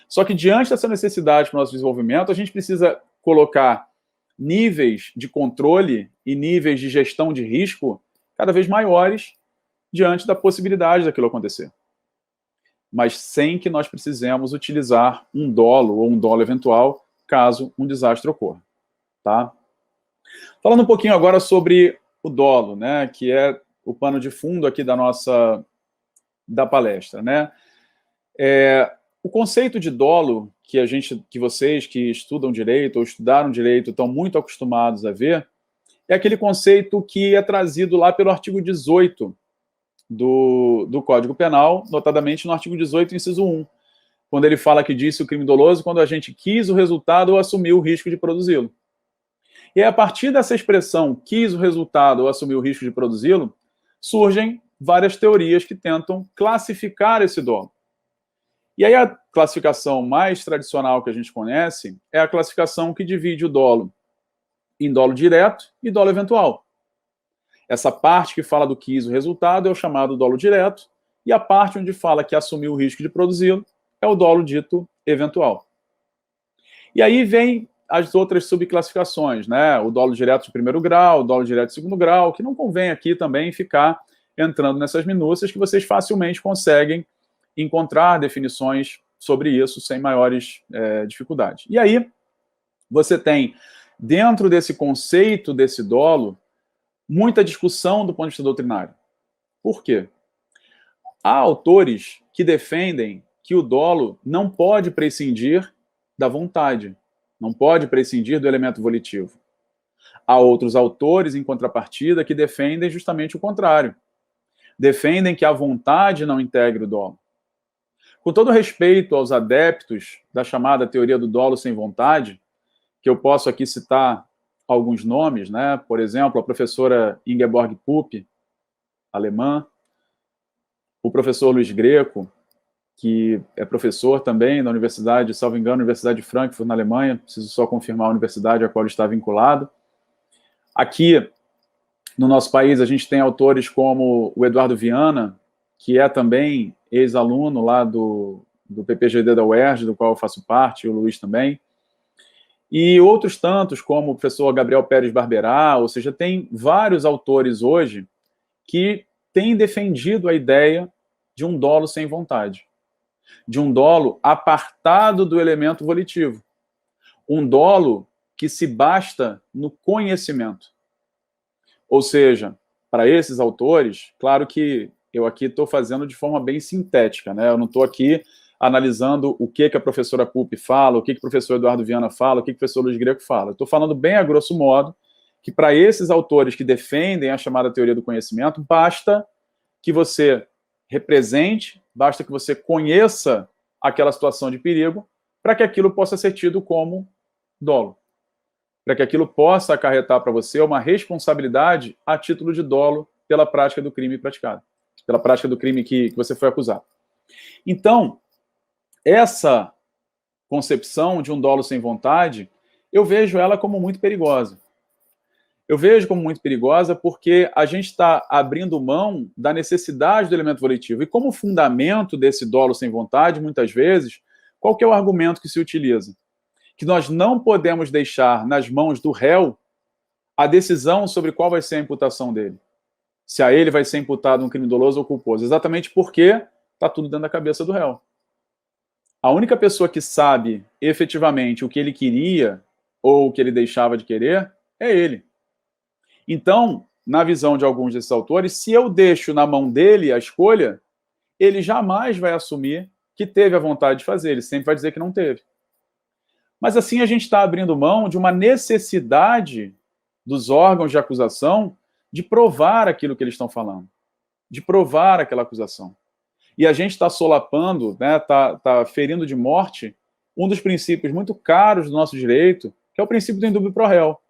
Só que, diante dessa necessidade para o nosso desenvolvimento, a gente precisa colocar níveis de controle e níveis de gestão de risco cada vez maiores diante da possibilidade daquilo acontecer. Mas sem que nós precisemos utilizar um dolo ou um dolo eventual caso um desastre ocorra. Tá? Falando um pouquinho agora sobre o dolo, que é o pano de fundo aqui da palestra. O conceito de dolo, que vocês que estudam direito ou estudaram direito estão muito acostumados a ver, é aquele conceito que é trazido lá pelo artigo 18 do Código Penal, notadamente no artigo 18, inciso 1, quando ele fala que disse o crime doloso quando a gente quis o resultado ou assumiu o risco de produzi-lo. E a partir dessa expressão, quis o resultado ou assumiu o risco de produzi-lo, surgem várias teorias que tentam classificar esse dolo. E aí a classificação mais tradicional que a gente conhece é a classificação que divide o dolo em dolo direto e dolo eventual. Essa parte que fala do quis o resultado é o chamado dolo direto, e a parte onde fala que assumiu o risco de produzi-lo é o dolo dito eventual. E aí vem as outras subclassificações, o dolo direto de primeiro grau, o dolo direto de segundo grau, que não convém aqui também ficar entrando nessas minúcias, que vocês facilmente conseguem encontrar definições sobre isso sem maiores dificuldades. E aí, você tem, dentro desse conceito desse dolo, muita discussão do ponto de vista doutrinário. Por quê? Há autores que defendem que o dolo não pode prescindir da vontade, não pode prescindir do elemento volitivo. Há outros autores, em contrapartida, que defendem justamente o contrário. Defendem que a vontade não integre o dolo. Com todo respeito aos adeptos da chamada teoria do dolo sem vontade, que eu posso aqui citar alguns nomes, né? Por exemplo, a professora Ingeborg Pupp, alemã, o professor Luiz Greco, que é professor também da Universidade, salvo engano, Universidade de Frankfurt, na Alemanha, preciso só confirmar a universidade a qual ele está vinculado. Aqui, no nosso país, a gente tem autores como o Eduardo Viana, que é também ex-aluno lá do PPGD da UERJ, do qual eu faço parte, e o Luiz também. E outros tantos, como o professor Gabriel Pérez Barberá, ou seja, tem vários autores hoje que têm defendido a ideia de um dolo sem vontade, de um dolo apartado do elemento volitivo, um dolo que se basta no conhecimento. Ou seja, para esses autores, claro que eu aqui estou fazendo de forma bem sintética, né? Eu não estou aqui analisando o que a professora Pupp fala, o que o professor Eduardo Viana fala, o que o professor Luiz Greco fala. Estou falando bem a grosso modo que para esses autores que defendem a chamada teoria do conhecimento, basta que você represente, basta que você conheça aquela situação de perigo para que aquilo possa ser tido como dolo, para que aquilo possa acarretar para você uma responsabilidade a título de dolo pela prática do crime praticado, pela prática do crime que você foi acusado. Então, essa concepção de um dolo sem vontade, eu vejo ela como muito perigosa. Eu vejo como muito perigosa porque a gente está abrindo mão da necessidade do elemento volitivo. E como fundamento desse dolo sem vontade, muitas vezes, qual que é o argumento que se utiliza? Que nós não podemos deixar nas mãos do réu a decisão sobre qual vai ser a imputação dele. Se a ele vai ser imputado um crime doloso ou culposo. Exatamente porque está tudo dentro da cabeça do réu. A única pessoa que sabe efetivamente o que ele queria ou o que ele deixava de querer é ele. Então, na visão de alguns desses autores, se eu deixo na mão dele a escolha, ele jamais vai assumir que teve a vontade de fazer, ele sempre vai dizer que não teve. Mas assim a gente está abrindo mão de uma necessidade dos órgãos de acusação de provar aquilo que eles estão falando, de provar aquela acusação. E a gente está solapando, né, tá ferindo de morte um dos princípios muito caros do nosso direito, que é o princípio do indúbio pro réu.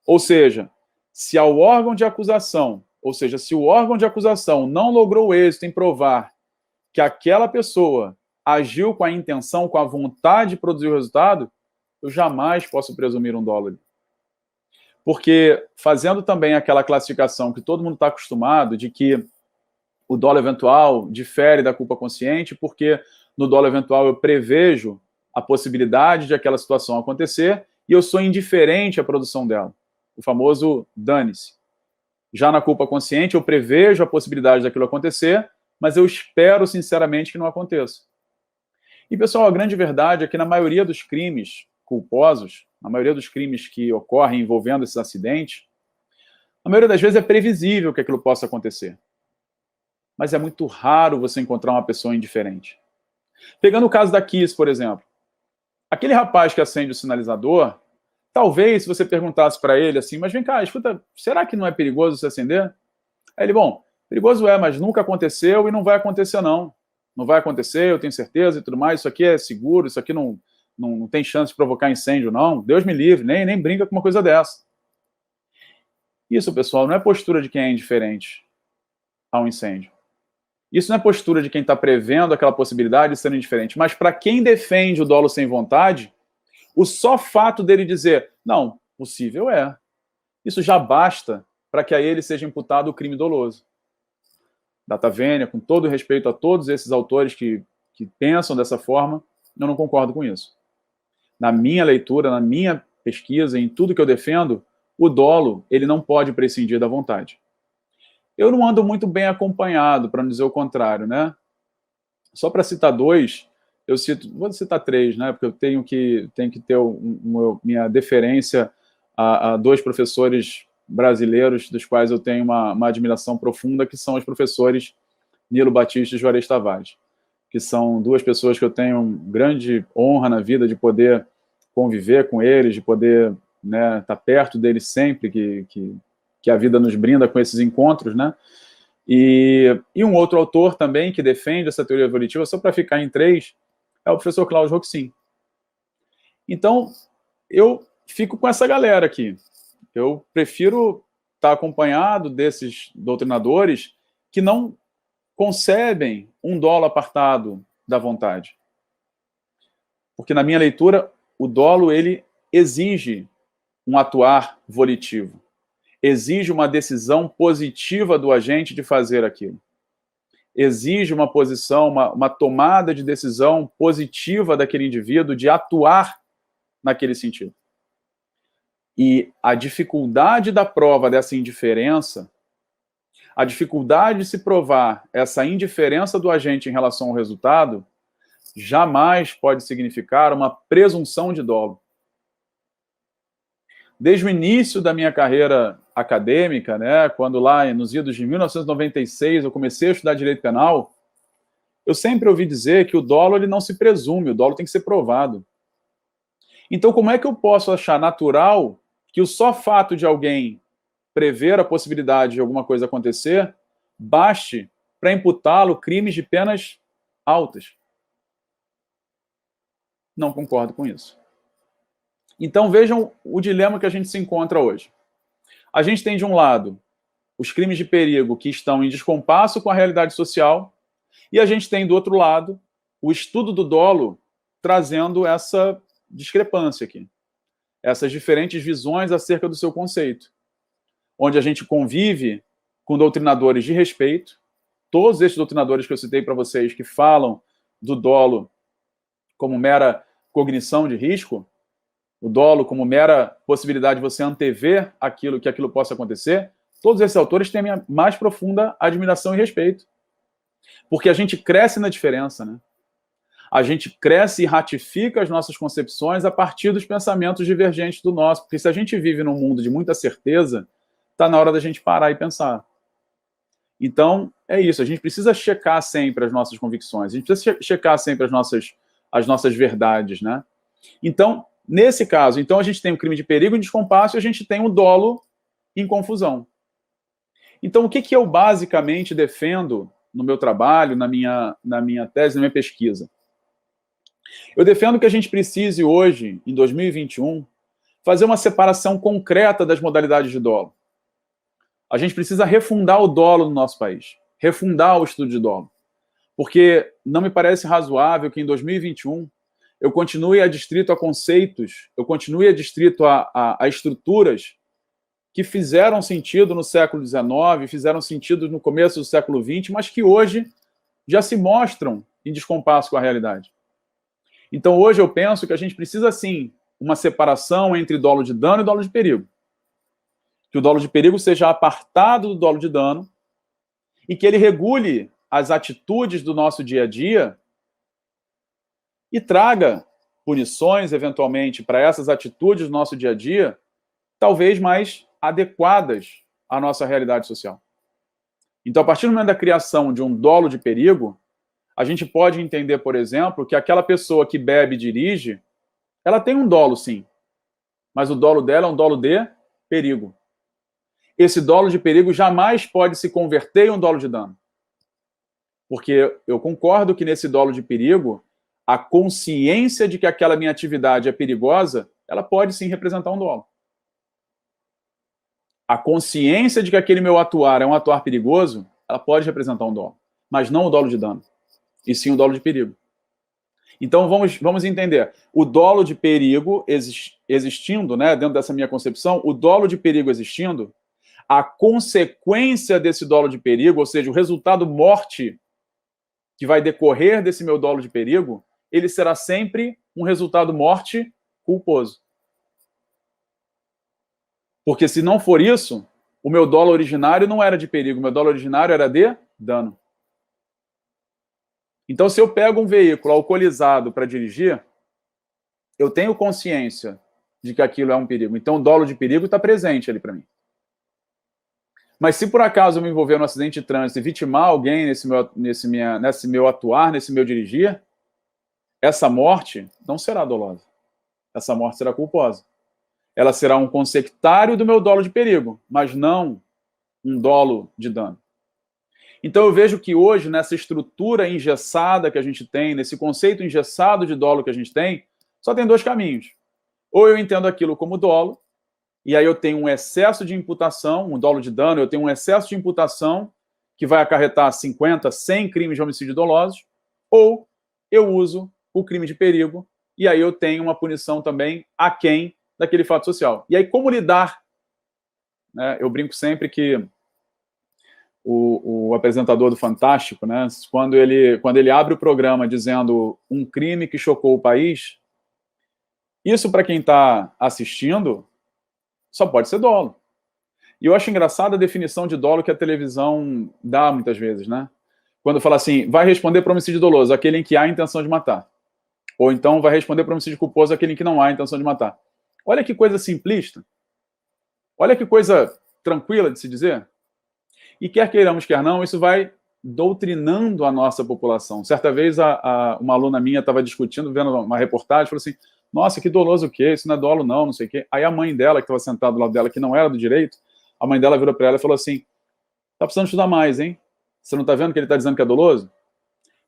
Ou seja, se ao órgão de acusação, ou seja, se o órgão de acusação não logrou êxito em provar que aquela pessoa agiu com a intenção, com a vontade de produzir o resultado, eu jamais posso presumir um dolo. Porque fazendo também aquela classificação que todo mundo está acostumado de que o dolo eventual difere da culpa consciente, porque no dolo eventual eu prevejo a possibilidade de aquela situação acontecer e eu sou indiferente à produção dela. O famoso dane-se. Já na culpa consciente, eu prevejo a possibilidade daquilo acontecer, mas eu espero sinceramente que não aconteça. E, pessoal, a grande verdade é que na maioria dos crimes culposos, na maioria dos crimes que ocorrem envolvendo esses acidentes, a maioria das vezes é previsível que aquilo possa acontecer. Mas é muito raro você encontrar uma pessoa indiferente. Pegando o caso da Kiss, por exemplo. Aquele rapaz que acende o sinalizador, talvez, se você perguntasse para ele assim, mas vem cá, escuta, será que não é perigoso você acender? Aí ele, bom, perigoso é, mas nunca aconteceu e não vai acontecer não. Não vai acontecer, eu tenho certeza e tudo mais, isso aqui é seguro, isso aqui não tem chance de provocar incêndio não. Deus me livre, nem brinca com uma coisa dessa. Isso, pessoal, não é postura de quem é indiferente ao incêndio. Isso não é postura de quem está prevendo aquela possibilidade de ser indiferente, mas para quem defende o dolo sem vontade, o só fato dele dizer, não, possível é. Isso já basta para que a ele seja imputado o crime doloso. Data vênia, com todo respeito a todos esses autores que pensam dessa forma, eu não concordo com isso. Na minha leitura, na minha pesquisa, em tudo que eu defendo, o dolo, ele não pode prescindir da vontade. Eu não ando muito bem acompanhado, para não dizer o contrário, né? Só para citar dois, vou citar três, né? Porque eu tenho que ter minha deferência a dois professores brasileiros, dos quais eu tenho uma admiração profunda, que são os professores Nilo Batista e Juarez Tavares, que são duas pessoas que eu tenho grande honra na vida de poder conviver com eles, de poder, né, estar perto deles sempre que a vida nos brinda com esses encontros, né? E um outro autor também que defende essa teoria evolutiva, só para ficar em três, é o professor Cláudio Roxin. Então, eu fico com essa galera aqui. Eu prefiro estar acompanhado desses doutrinadores que não concebem um dolo apartado da vontade. Porque, na minha leitura, o dolo, ele exige um atuar volitivo. Exige uma decisão positiva do agente de fazer aquilo. Exige uma posição, uma tomada de decisão positiva daquele indivíduo de atuar naquele sentido. E a dificuldade da prova dessa indiferença, a dificuldade de se provar essa indiferença do agente em relação ao resultado, jamais pode significar uma presunção de dolo. Desde o início da minha carreira acadêmica, né, quando lá nos idos de 1996 eu comecei a estudar direito penal, eu sempre ouvi dizer que o dolo ele não se presume, o dolo tem que ser provado. Então, como é que eu posso achar natural que o só fato de alguém prever a possibilidade de alguma coisa acontecer baste para imputá-lo crimes de penas altas? Não concordo com isso. Então, vejam o dilema que a gente se encontra hoje. A gente tem, de um lado, os crimes de perigo que estão em descompasso com a realidade social, e a gente tem, do outro lado, o estudo do dolo trazendo essa discrepância aqui, essas diferentes visões acerca do seu conceito, onde a gente convive com doutrinadores de respeito, todos esses doutrinadores que eu citei para vocês que falam do dolo como mera cognição de risco, o dolo como mera possibilidade de você antever que aquilo possa acontecer, todos esses autores têm a minha mais profunda admiração e respeito. Porque a gente cresce na diferença, né? A gente cresce e ratifica as nossas concepções a partir dos pensamentos divergentes do nosso. Porque se a gente vive num mundo de muita certeza, está na hora da gente parar e pensar. Então, é isso. A gente precisa checar sempre as nossas convicções. A gente precisa checar sempre as nossas verdades, né? Então, nesse caso, então a gente tem o crime de perigo em descompasso e a gente tem o dolo em confusão. Então, o que eu basicamente defendo no meu trabalho, na minha tese, na minha pesquisa? Eu defendo que a gente precise hoje, em 2021, fazer uma separação concreta das modalidades de dolo. A gente precisa refundar o dolo no nosso país, refundar o estudo de dolo. Porque não me parece razoável que em 2021 eu continue adstrito a conceitos, eu continue adstrito a estruturas que fizeram sentido no século XIX, fizeram sentido no começo do século XX, mas que hoje já se mostram em descompasso com a realidade. Então, hoje eu penso que a gente precisa, sim, uma separação entre dolo de dano e dolo de perigo. Que o dolo de perigo seja apartado do dolo de dano e que ele regule as atitudes do nosso dia a dia e traga punições, eventualmente, para essas atitudes do nosso dia a dia, talvez mais adequadas à nossa realidade social. Então, a partir do momento da criação de um dolo de perigo, a gente pode entender, por exemplo, que aquela pessoa que bebe e dirige, ela tem um dolo, sim, mas o dolo dela é um dolo de perigo. Esse dolo de perigo jamais pode se converter em um dolo de dano. Porque eu concordo que nesse dolo de perigo, a consciência de que aquela minha atividade é perigosa, ela pode sim representar um dolo. A consciência de que aquele meu atuar é um atuar perigoso, ela pode representar um dolo, mas não o dolo de dano, e sim o dolo de perigo. Então vamos entender. O dolo de perigo existindo, né, dentro dessa minha concepção, o dolo de perigo existindo, a consequência desse dolo de perigo, ou seja, o resultado morte que vai decorrer desse meu dolo de perigo, ele será sempre um resultado morte culposo. Porque se não for isso, o meu dolo originário não era de perigo, o meu dolo originário era de dano. Então, se eu pego um veículo alcoolizado para dirigir, eu tenho consciência de que aquilo é um perigo. Então, o dolo de perigo está presente ali para mim. Mas se por acaso eu me envolver num acidente de trânsito e vitimar alguém nesse meu atuar, nesse meu dirigir, essa morte não será dolosa. Essa morte será culposa. Ela será um consectário do meu dolo de perigo, mas não um dolo de dano. Então eu vejo que hoje, nessa estrutura engessada que a gente tem, nesse conceito engessado de dolo que a gente tem, só tem dois caminhos. Ou eu entendo aquilo como dolo, e aí eu tenho um excesso de imputação, um dolo de dano, eu tenho um excesso de imputação que vai acarretar 50, 100 crimes de homicídio dolosos, ou eu uso o crime de perigo, e aí eu tenho uma punição também aquém daquele fato social. E aí, como lidar? Né? Eu brinco sempre que o apresentador do Fantástico, né, quando ele abre o programa dizendo um crime que chocou o país, isso, para quem está assistindo, só pode ser dolo. E eu acho engraçada a definição de dolo que a televisão dá muitas vezes, né? Quando fala assim, vai responder para homicídio doloso, aquele em que há intenção de matar. Ou então vai responder para homicídio culposo, aquele em que não há intenção de matar. Olha que coisa simplista. Olha que coisa tranquila de se dizer. E quer queiramos, quer não, isso vai doutrinando a nossa população. Certa vez, uma aluna minha estava discutindo, vendo uma reportagem, falou assim, nossa, que doloso o quê? Isso não é dolo não, não sei o quê. Aí a mãe dela, que estava sentada do lado dela, que não era do direito, a mãe dela virou para ela e falou assim, tá precisando estudar mais, hein? Você não está vendo que ele está dizendo que é doloso?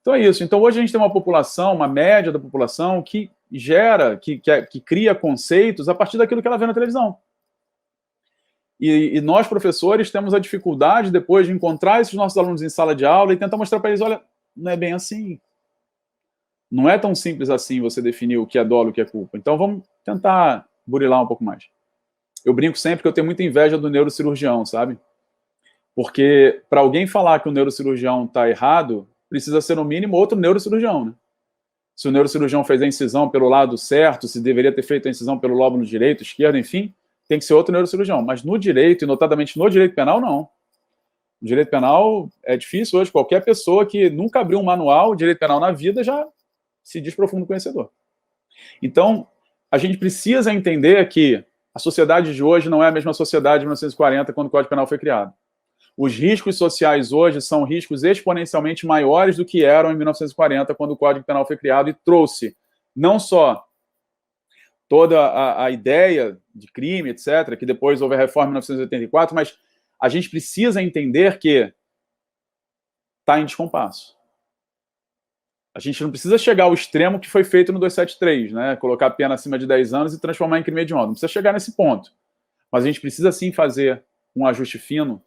Então é isso. Então hoje a gente tem uma população, uma média da população, que gera, que cria conceitos a partir daquilo que ela vê na televisão. E nós, professores, temos a dificuldade depois de encontrar esses nossos alunos em sala de aula e tentar mostrar para eles, olha, não é bem assim. Não é tão simples assim você definir o que é dolo e o que é culpa. Então vamos tentar burilar um pouco mais. Eu brinco sempre que eu tenho muita inveja do neurocirurgião, sabe? Porque para alguém falar que o neurocirurgião está errado, precisa ser no mínimo outro neurocirurgião, né? Se o neurocirurgião fez a incisão pelo lado certo, se deveria ter feito a incisão pelo lóbulo direito, esquerdo, enfim, tem que ser outro neurocirurgião. Mas no direito, e notadamente no direito penal, não. No direito penal é difícil hoje, qualquer pessoa que nunca abriu um manual de direito penal na vida já se diz profundo conhecedor. Então, a gente precisa entender que a sociedade de hoje não é a mesma sociedade de 1940, quando o Código Penal foi criado. Os riscos sociais hoje são riscos exponencialmente maiores do que eram em 1940, quando o Código Penal foi criado e trouxe não só toda a ideia de crime, etc., que depois houve a reforma em 1984, mas a gente precisa entender que está em descompasso. A gente não precisa chegar ao extremo que foi feito no 273, né? Colocar a pena acima de 10 anos e transformar em crime hediondo. Não precisa chegar nesse ponto. Mas a gente precisa, sim, fazer um ajuste fino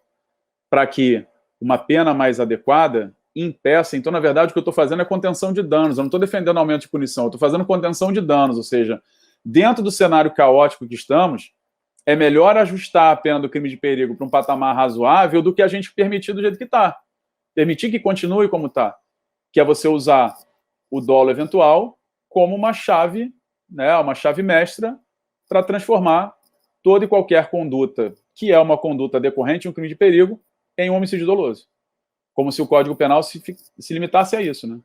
para que uma pena mais adequada impeça. Então, na verdade, o que eu estou fazendo é contenção de danos. Eu não estou defendendo aumento de punição, eu estou fazendo contenção de danos. Ou seja, dentro do cenário caótico que estamos, é melhor ajustar a pena do crime de perigo para um patamar razoável do que a gente permitir do jeito que está. Permitir que continue como está. Que é você usar o dolo eventual como uma chave, né, uma chave mestra para transformar toda e qualquer conduta que é uma conduta decorrente de um crime de perigo em um homicídio doloso. Como se o Código Penal se limitasse a isso, né?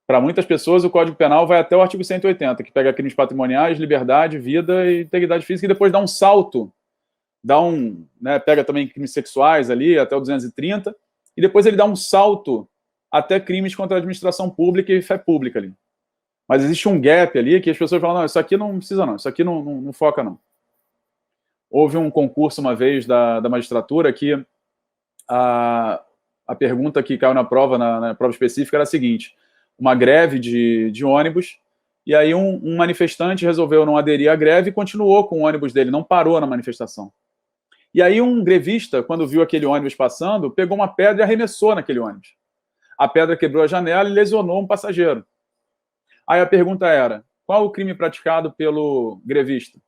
Para muitas pessoas, o Código Penal vai até o artigo 180, que pega crimes patrimoniais, liberdade, vida e integridade física, e depois dá um salto, pega também crimes sexuais ali, até o 230, e depois ele dá um salto até crimes contra a administração pública e fé pública ali. Mas existe um gap ali que as pessoas falam, não, isso aqui não precisa não, isso aqui não foca não. Houve um concurso uma vez da magistratura que a pergunta que caiu na prova, na prova específica, era a seguinte: uma greve de ônibus, e aí um manifestante resolveu não aderir à greve e continuou com o ônibus dele, não parou na manifestação. E aí um grevista, quando viu aquele ônibus passando, pegou uma pedra e arremessou naquele ônibus. A pedra quebrou a janela e lesionou um passageiro. Aí a pergunta era, qual o crime praticado pelo grevista?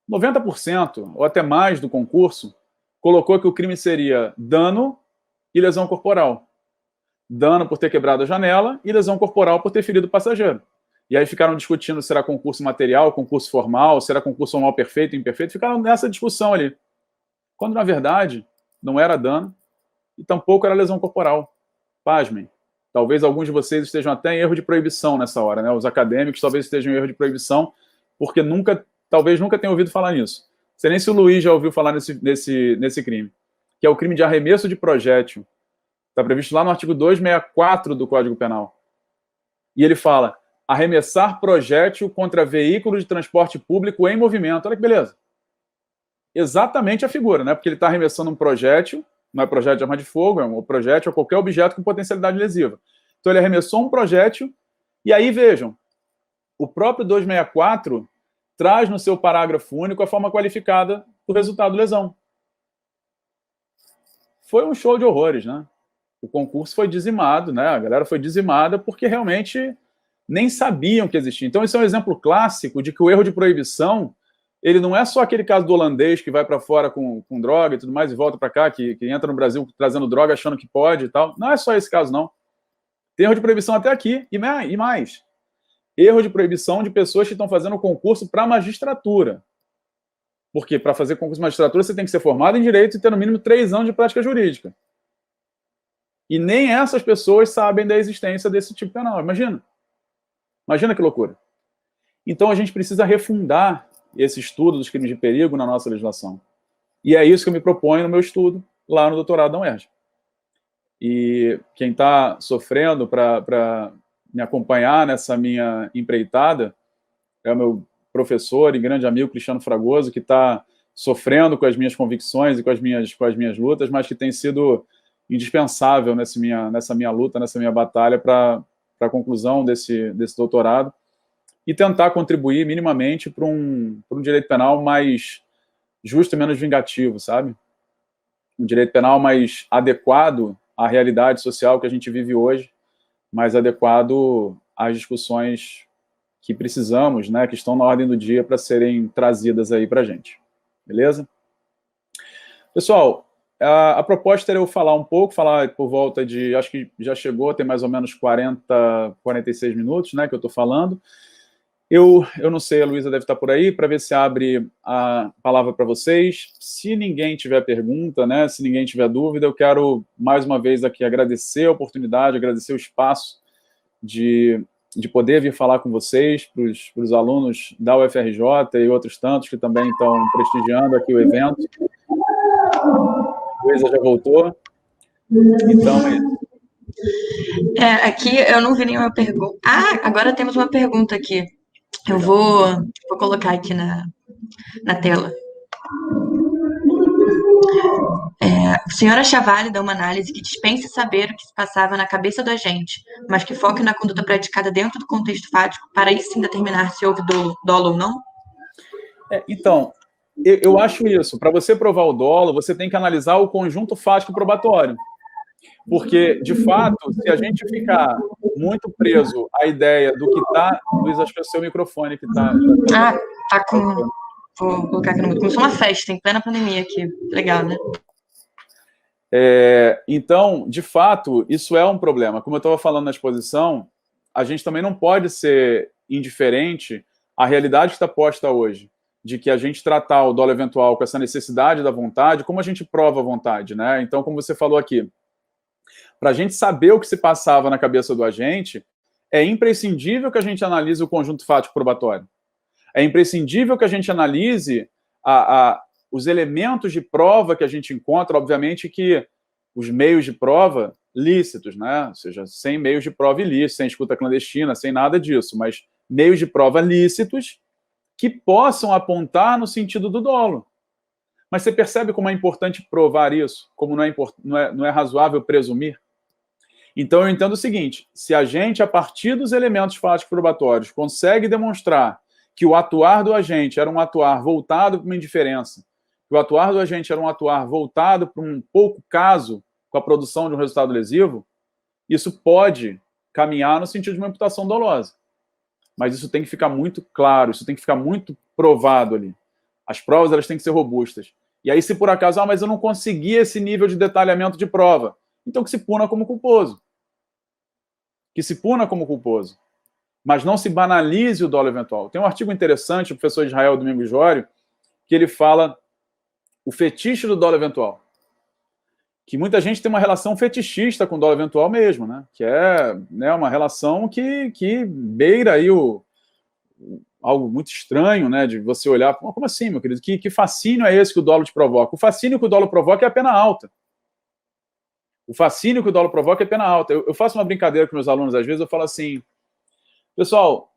90%, ou até mais do concurso, colocou que o crime seria dano e lesão corporal. Dano por ter quebrado a janela e lesão corporal por ter ferido o passageiro. E aí ficaram discutindo se era concurso material, concurso formal, se era concurso formal perfeito, imperfeito. Ficaram nessa discussão ali. Quando, na verdade, não era dano e tampouco era lesão corporal. Pasmem. Talvez alguns de vocês estejam até em erro de proibição nessa hora, né? Os acadêmicos talvez estejam em erro de proibição, porque talvez nunca tenham ouvido falar nisso. Não sei nem se o Luiz já ouviu falar nesse crime, que é o crime de arremesso de projétil. Está previsto lá no artigo 264 do Código Penal. E ele fala, arremessar projétil contra veículo de transporte público em movimento. Olha que beleza. Exatamente a figura, né? Porque ele está arremessando um projétil, não é projétil de arma de fogo, é um projétil a qualquer objeto com potencialidade lesiva. Então ele arremessou um projétil, e aí vejam, o próprio 264 traz no seu parágrafo único a forma qualificada do resultado lesão. Foi um show de horrores, né? O concurso foi dizimado, né? A galera foi dizimada porque realmente nem sabiam que existia. Então, esse é um exemplo clássico de que o erro de proibição, ele não é só aquele caso do holandês que vai para fora com droga e tudo mais e volta para cá, que entra no Brasil trazendo droga achando que pode e tal. Não é só esse caso, não. Tem erro de proibição até aqui, e mais. Erro de proibição de pessoas que estão fazendo concurso para magistratura. Porque para fazer concurso de magistratura você tem que ser formado em direito e ter no mínimo 3 anos de prática jurídica. E nem essas pessoas sabem da existência desse tipo penal. Imagina que loucura. Então a gente precisa refundar esse estudo dos crimes de perigo na nossa legislação. E é isso que eu me proponho no meu estudo lá no doutorado da UERJ. E quem está sofrendo para me acompanhar nessa minha empreitada é o meu professor e grande amigo Cristiano Fragoso, que está sofrendo com as minhas convicções e com as minhas lutas, mas que tem sido indispensável nessa minha luta, nessa minha batalha para a conclusão desse doutorado e tentar contribuir minimamente para um direito penal mais justo e menos vingativo, sabe? Um direito penal mais adequado à realidade social que a gente vive hoje, mais adequado às discussões que precisamos, né, que estão na ordem do dia para serem trazidas aí para a gente. Beleza? Pessoal, a proposta era eu falar por volta de, acho que já chegou, tem mais ou menos 46 minutos, né, que eu estou falando. Eu não sei, a Luísa deve estar por aí, para ver se abre a palavra para vocês. Se ninguém tiver pergunta, né, se ninguém tiver dúvida, eu quero, mais uma vez aqui, agradecer a oportunidade, agradecer o espaço de poder vir falar com vocês, para os alunos da UFRJ e outros tantos que também estão prestigiando aqui o evento. A Luísa já voltou. Então, aqui eu não vi nenhuma pergunta. Ah, agora temos uma pergunta aqui. Eu vou colocar aqui na tela. Senhora Chavalli dá uma análise que dispensa saber o que se passava na cabeça do agente, mas que foque na conduta praticada dentro do contexto fático, para aí sim determinar se houve dolo ou não? Então, eu acho isso. Para você provar o dolo, você tem que analisar o conjunto fático probatório. Porque, de fato, se a gente ficar muito preso à ideia do que está... Luiz, acho que é o seu microfone que está... Tá com... Vou colocar aqui no mudo. Começou uma festa em plena pandemia aqui. Legal, né? Então, de fato, isso é um problema. Como eu estava falando na exposição, a gente também não pode ser indiferente à realidade que está posta hoje, de que a gente tratar o dolo eventual com essa necessidade da vontade, como a gente prova a vontade, né? Então, como você falou aqui, para a gente saber o que se passava na cabeça do agente, é imprescindível que a gente analise o conjunto fático probatório. É imprescindível que a gente analise os elementos de prova que a gente encontra, obviamente que os meios de prova lícitos, né? Ou seja, sem meios de prova ilícitos, sem escuta clandestina, sem nada disso, mas meios de prova lícitos que possam apontar no sentido do dolo. Mas você percebe como é importante provar isso? Como não é razoável presumir? Então, eu entendo o seguinte, se a gente, a partir dos elementos fáticos probatórios, consegue demonstrar que o atuar do agente era um atuar voltado para uma indiferença, que o atuar do agente era um atuar voltado para um pouco caso com a produção de um resultado lesivo, isso pode caminhar no sentido de uma imputação dolosa. Mas isso tem que ficar muito claro, isso tem que ficar muito provado ali. As provas, elas têm que ser robustas. E aí, se por acaso, mas eu não consegui esse nível de detalhamento de prova, então que se puna como culposo. Que se puna como culposo. Mas não se banalize o dolo eventual. Tem um artigo interessante do professor Israel Domingos Jório, que ele fala o fetiche do dolo eventual. Que muita gente tem uma relação fetichista com o dolo eventual mesmo, né? Que é, né, uma relação que beira aí algo muito estranho, né? De você olhar, como assim, meu querido? Que fascínio é esse que o dolo te provoca? O fascínio que o dolo provoca é a pena alta. O fascínio que o dolo provoca é pena alta. Eu faço uma brincadeira com meus alunos, às vezes, eu falo assim, pessoal,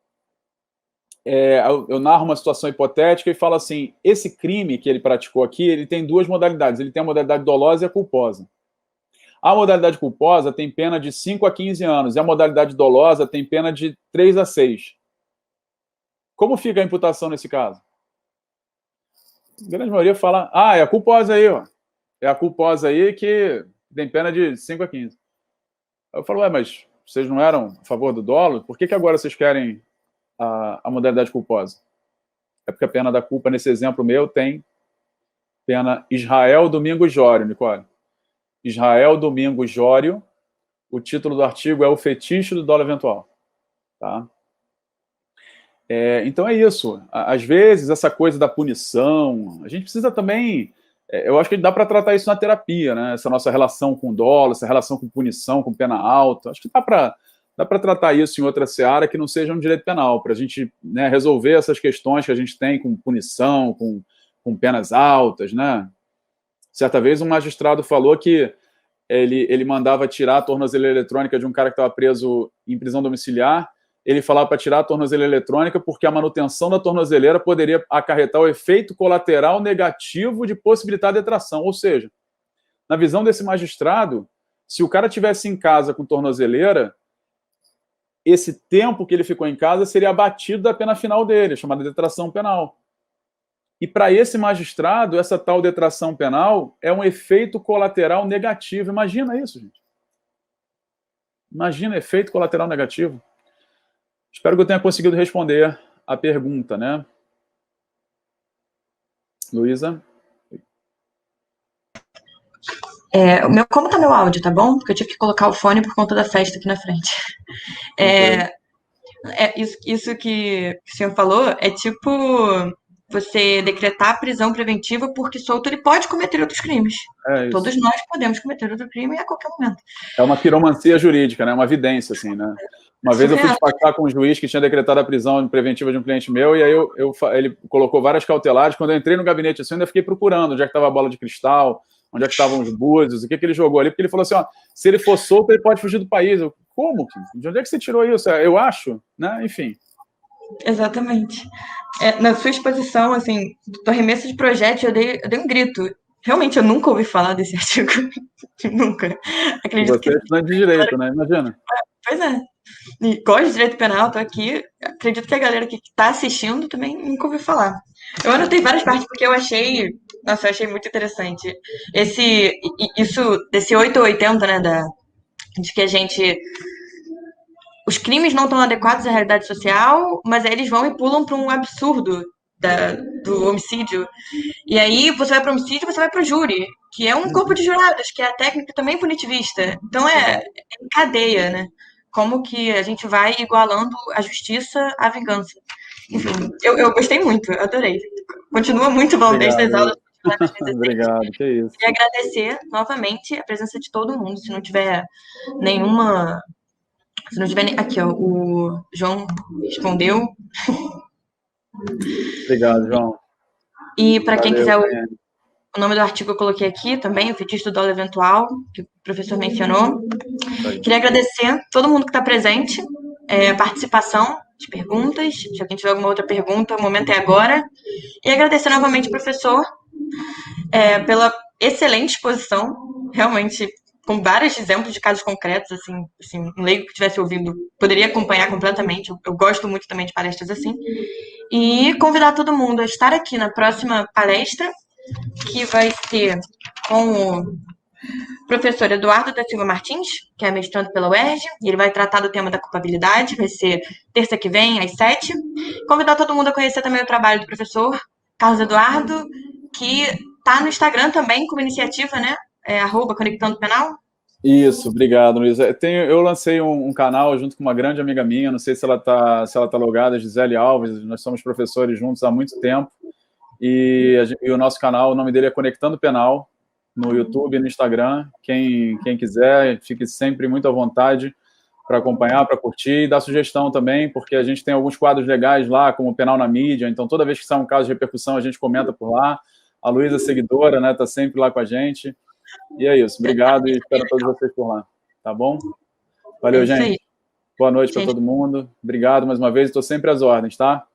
eu narro uma situação hipotética e falo assim, esse crime que ele praticou aqui, ele tem 2 modalidades. Ele tem a modalidade dolosa e a culposa. A modalidade culposa tem pena de 5 a 15 anos, e a modalidade dolosa tem pena de 3 a 6. como fica a imputação nesse caso? A grande maioria fala, é a culposa aí, ó. É a culposa aí que tem pena de 5 a 15. Aí eu falo, mas vocês não eram a favor do dolo? Por que agora vocês querem a modalidade culposa? É porque a pena da culpa, nesse exemplo meu, tem pena Israel Domingos Jório, Nicole. Israel Domingos Jório, o título do artigo é o fetiche do dolo eventual. Tá? Então é isso. Às vezes, essa coisa da punição, a gente precisa também... eu acho que dá para tratar isso na terapia, né? Essa nossa relação com dolo, essa relação com punição, com pena alta. Acho que dá para tratar isso em outra seara que não seja um direito penal, para a gente, né, resolver essas questões que a gente tem com punição, com penas altas, né? Certa vez um magistrado falou que ele mandava tirar a tornozeleira eletrônica de um cara que estava preso em prisão domiciliar. Ele falava para tirar a tornozeleira eletrônica porque a manutenção da tornozeleira poderia acarretar o efeito colateral negativo de possibilitar detração. Ou seja, na visão desse magistrado, se o cara tivesse em casa com tornozeleira, esse tempo que ele ficou em casa seria abatido da pena final dele, chamada detração penal. E para esse magistrado, essa tal detração penal é um efeito colateral negativo. Imagina isso, gente. Imagina efeito colateral negativo. Espero que eu tenha conseguido responder a pergunta, né? Luísa? Como está meu áudio, tá bom? Porque eu tive que colocar o fone por conta da festa aqui na frente. Isso que o senhor falou é tipo você decretar prisão preventiva porque solto ele pode cometer outros crimes. Todos nós podemos cometer outro crime a qualquer momento. É uma piromancia jurídica, né? Uma vidência, assim, né? Uma vez eu fui despachar com um juiz que tinha decretado a prisão preventiva de um cliente meu, e aí ele colocou várias cautelares. Quando eu entrei no gabinete, assim, eu ainda fiquei procurando onde é que estava a bola de cristal, onde é que estavam os búzios, o que ele jogou ali, porque ele falou assim, se ele for solto, ele pode fugir do país. Como? De onde é que você tirou isso? Eu acho, né? Enfim. Exatamente. Na sua exposição, assim, do arremesso de projétil, eu dei um grito. Realmente, eu nunca ouvi falar desse artigo. Nunca. Acredito você é estudante de direito, né? Imagina. Pois é. E gosto de direito penal, tô aqui. Acredito que a galera que está assistindo também nunca ouviu falar. Eu anotei várias partes porque eu achei muito interessante. Isso desse 8 ou 80, né, de que os crimes não estão adequados à realidade social, mas aí eles vão e pulam para um absurdo do homicídio. E aí você vai para o homicídio, você vai para o júri, que é um corpo de jurados, que é a técnica também punitivista. Então é em cadeia, né? Como que a gente vai igualando a justiça à vingança. Enfim, eu gostei muito, eu adorei. Continua muito bom. Obrigado. Desde as aulas. Obrigado, que isso. E agradecer novamente a presença de todo mundo. Se não tiver nenhuma... Se não tiver... Aqui, ó, o João respondeu. Obrigado, João. E para quem quiser... O nome do artigo eu coloquei aqui também, o fetiche do dolo eventual, que o professor mencionou. Queria agradecer todo mundo que está presente, a participação, as perguntas. Se alguém tiver alguma outra pergunta, o momento é agora. E agradecer novamente o professor pela excelente exposição, realmente com vários exemplos de casos concretos, assim, um leigo que estivesse ouvindo poderia acompanhar completamente. Eu gosto muito também de palestras assim. E convidar todo mundo a estar aqui na próxima palestra, que vai ser com o professor Eduardo da Silva Martins, que é mestrando pela UERJ, e ele vai tratar do tema da culpabilidade, vai ser terça que vem, às 7h. Convidar todo mundo a conhecer também o trabalho do professor Carlos Eduardo, que está no Instagram também, como iniciativa, né? @Conectando Penal. Isso, obrigado, Luiz. Eu lancei um canal junto com uma grande amiga minha, não sei se ela tá logada, Gisele Alves, nós somos professores juntos há muito tempo, e o nosso canal, o nome dele é Conectando Penal, no YouTube e no Instagram. Quem quiser, fique sempre muito à vontade para acompanhar, para curtir e dar sugestão também, porque a gente tem alguns quadros legais lá, como Penal na Mídia, então toda vez que sai um caso de repercussão, a gente comenta por lá. A Luísa, seguidora, né, tá sempre lá com a gente. E é isso, obrigado e espero todos vocês por lá, tá bom? Valeu, gente. Boa noite para todo mundo. Obrigado mais uma vez, estou sempre às ordens, tá?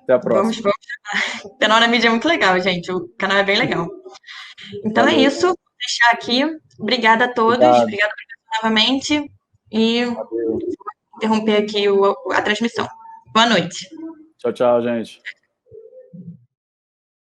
Até a próxima. Vamos. O Penal na Mídia é muito legal, gente. O canal é bem legal. Então é isso. Vou deixar aqui. Obrigada a todos. Obrigada novamente. E vou interromper aqui a transmissão. Boa noite. Tchau, tchau, gente.